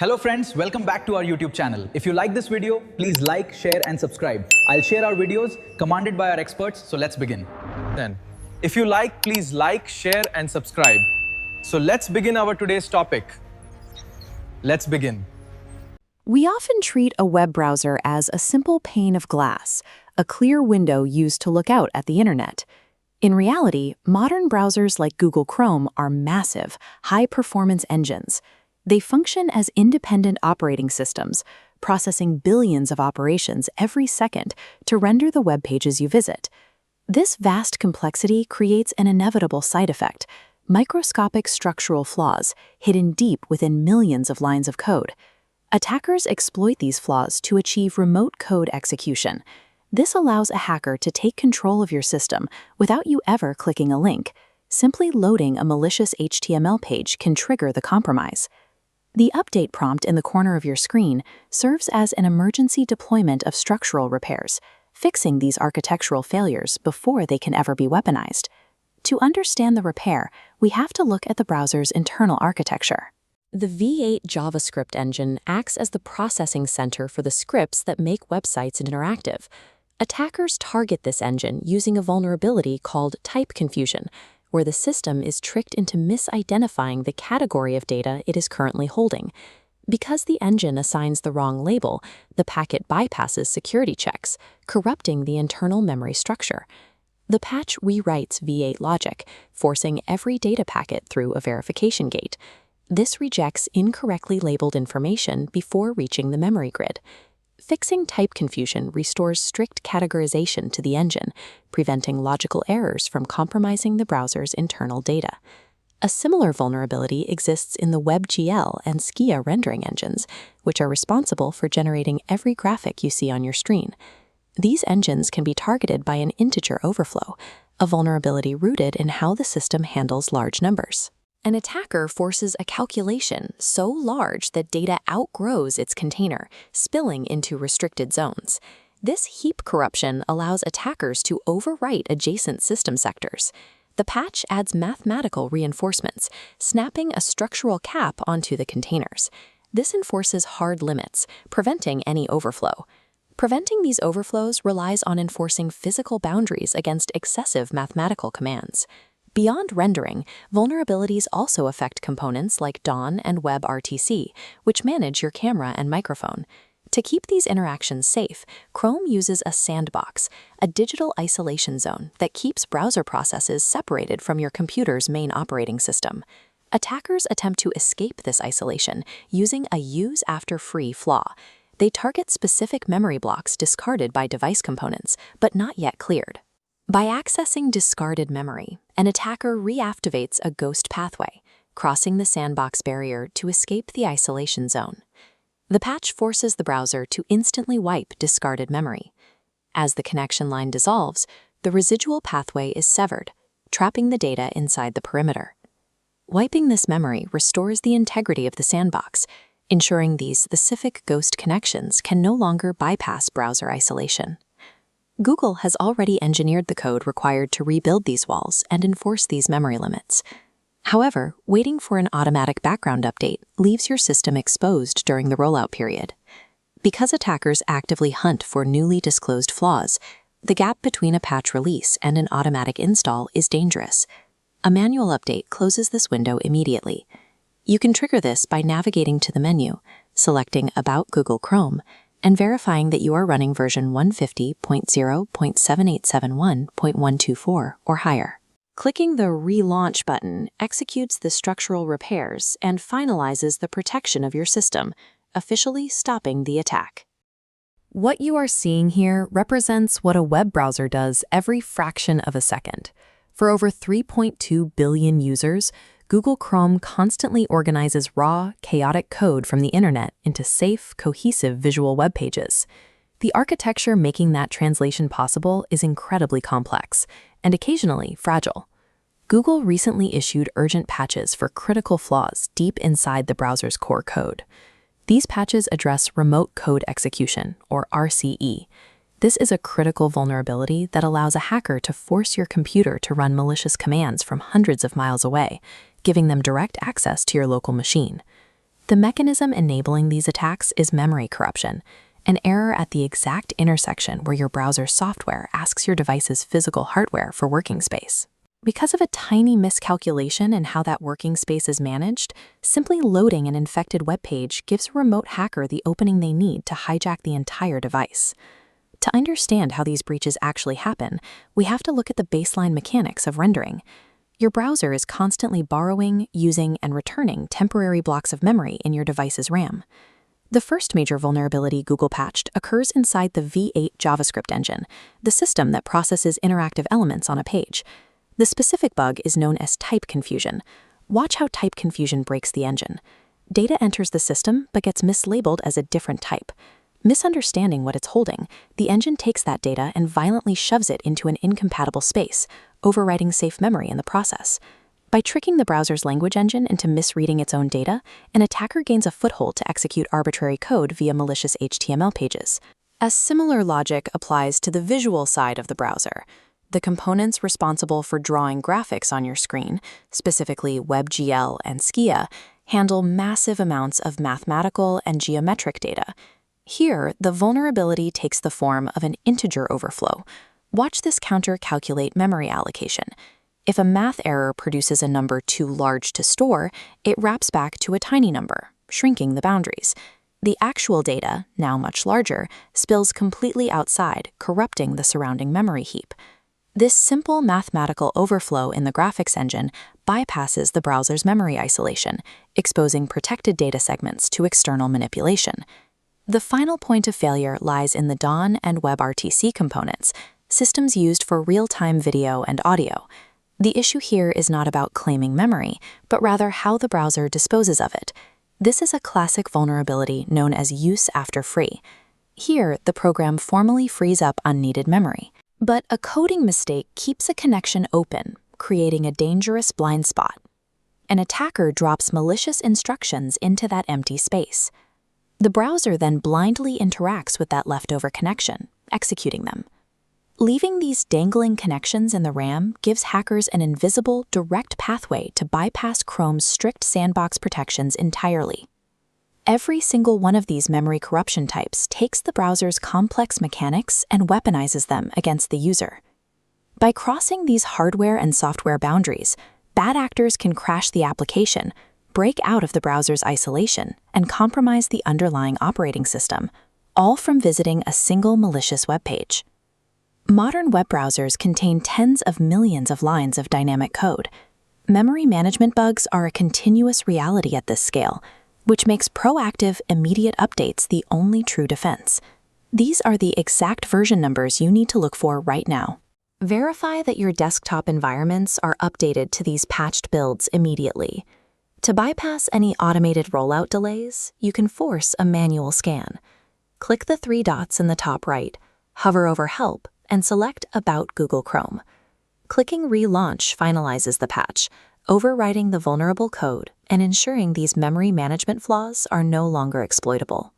Hello friends, welcome back to our YouTube channel. If you like this video, please like, share and subscribe. I'll share our videos commanded by our experts, so let's begin. If you like, please like, share and subscribe. So let's begin our today's topic. Let's begin. We often treat a web browser as a simple pane of glass, a clear window used to look out at the internet. In reality, modern browsers like Google Chrome are massive, high-performance engines. They function as independent operating systems, processing billions of operations every second to render the web pages you visit. This vast complexity creates an inevitable side effect: microscopic structural flaws hidden deep within millions of lines of code. Attackers exploit these flaws to achieve remote code execution. This allows a hacker to take control of your system without you ever clicking a link. Simply loading a malicious HTML page can trigger the compromise. The update prompt in the corner of your screen serves as an emergency deployment of structural repairs, fixing these architectural failures before they can ever be weaponized. To understand the repair, we have to look at the browser's internal architecture. The V8 JavaScript Engine acts as the processing center for the scripts that make websites interactive. Attackers target this engine using a vulnerability called type confusion, where the system is tricked into misidentifying the category of data it is currently holding. Because the engine assigns the wrong label, the packet bypasses security checks, corrupting the internal memory structure. The patch rewrites V8 logic, forcing every data packet through a verification gate. This rejects incorrectly labeled information before reaching the memory grid. Fixing type confusion restores strict categorization to the engine, preventing logical errors from compromising the browser's internal data. A similar vulnerability exists in the WebGL and Skia rendering engines, which are responsible for generating every graphic you see on your screen. These engines can be targeted by an integer overflow, a vulnerability rooted in how the system handles large numbers. An attacker forces a calculation so large that data outgrows its container, spilling into restricted zones. This heap corruption allows attackers to overwrite adjacent system sectors. The patch adds mathematical reinforcements, snapping a structural cap onto the containers. This enforces hard limits, preventing any overflow. Preventing these overflows relies on enforcing physical boundaries against excessive mathematical commands. Beyond rendering, vulnerabilities also affect components like Dawn and WebRTC, which manage your camera and microphone. To keep these interactions safe, Chrome uses a Sandbox, a digital isolation zone that keeps browser processes separated from your computer's main operating system. Attackers attempt to escape this isolation using a use-after-free flaw. They target specific memory blocks discarded by device components, but not yet cleared. By accessing discarded memory, an attacker reactivates a ghost pathway, crossing the sandbox barrier to escape the isolation zone. The patch forces the browser to instantly wipe discarded memory. As the connection line dissolves, the residual pathway is severed, trapping the data inside the perimeter. Wiping this memory restores the integrity of the sandbox, ensuring these specific ghost connections can no longer bypass browser isolation. Google has already engineered the code required to rebuild these walls and enforce these memory limits. However, waiting for an automatic background update leaves your system exposed during the rollout period. Because attackers actively hunt for newly disclosed flaws, the gap between a patch release and an automatic install is dangerous. A manual update closes this window immediately. You can trigger this by navigating to the menu, selecting About Google Chrome, and verifying that you are running version 150.0.7871.124 or higher. Clicking the Relaunch button executes the structural repairs and finalizes the protection of your system, officially stopping the attack. What you are seeing here represents what a web browser does every fraction of a second. For over 3.2 billion users, Google Chrome constantly organizes raw, chaotic code from the internet into safe, cohesive visual web pages. The architecture making that translation possible is incredibly complex and occasionally fragile. Google recently issued urgent patches for critical flaws deep inside the browser's core code. These patches address remote code execution, or RCE. This is a critical vulnerability that allows a hacker to force your computer to run malicious commands from hundreds of miles away, giving them direct access to your local machine. The mechanism enabling these attacks is memory corruption, an error at the exact intersection where your browser's software asks your device's physical hardware for working space. Because of a tiny miscalculation in how that working space is managed, simply loading an infected web page gives a remote hacker the opening they need to hijack the entire device. To understand how these breaches actually happen, we have to look at the baseline mechanics of rendering. Your browser is constantly borrowing, using, and returning temporary blocks of memory in your device's RAM. The first major vulnerability Google patched occurs inside the V8 JavaScript Engine, the system that processes interactive elements on a page. The specific bug is known as type confusion. Watch how type confusion breaks the engine. Data enters the system but gets mislabeled as a different type. Misunderstanding what it's holding, the engine takes that data and violently shoves it into an incompatible space, overwriting safe memory in the process. By tricking the browser's language engine into misreading its own data, an attacker gains a foothold to execute arbitrary code via malicious HTML pages. A similar logic applies to the visual side of the browser. The components responsible for drawing graphics on your screen, specifically WebGL and Skia, handle massive amounts of mathematical and geometric data. Here, the vulnerability takes the form of an integer overflow. Watch this counter calculate memory allocation. If a math error produces a number too large to store, it wraps back to a tiny number, shrinking the boundaries. The actual data, now much larger, spills completely outside, corrupting the surrounding memory heap. This simple mathematical overflow in the graphics engine bypasses the browser's memory isolation, exposing protected data segments to external manipulation. The final point of failure lies in the Dawn and WebRTC components, systems used for real-time video and audio. The issue here is not about claiming memory, but rather how the browser disposes of it. This is a classic vulnerability known as use after free. Here, the program formally frees up unneeded memory. But a coding mistake keeps a connection open, creating a dangerous blind spot. An attacker drops malicious instructions into that empty space. The browser then blindly interacts with that leftover connection, executing them. Leaving these dangling connections in the RAM gives hackers an invisible, direct pathway to bypass Chrome's strict sandbox protections entirely. Every single one of these memory corruption types takes the browser's complex mechanics and weaponizes them against the user. By crossing these hardware and software boundaries, bad actors can crash the application, break out of the browser's isolation, and compromise the underlying operating system, all from visiting a single malicious web page. Modern web browsers contain tens of millions of lines of dynamic code. Memory management bugs are a continuous reality at this scale, which makes proactive, immediate updates the only true defense. These are the exact version numbers you need to look for right now. Verify that your desktop environments are updated to these patched builds immediately. To bypass any automated rollout delays, you can force a manual scan. Click the 3 dots in the top right, hover over Help, and select About Google Chrome. Clicking Relaunch finalizes the patch, overwriting the vulnerable code and ensuring these memory management flaws are no longer exploitable.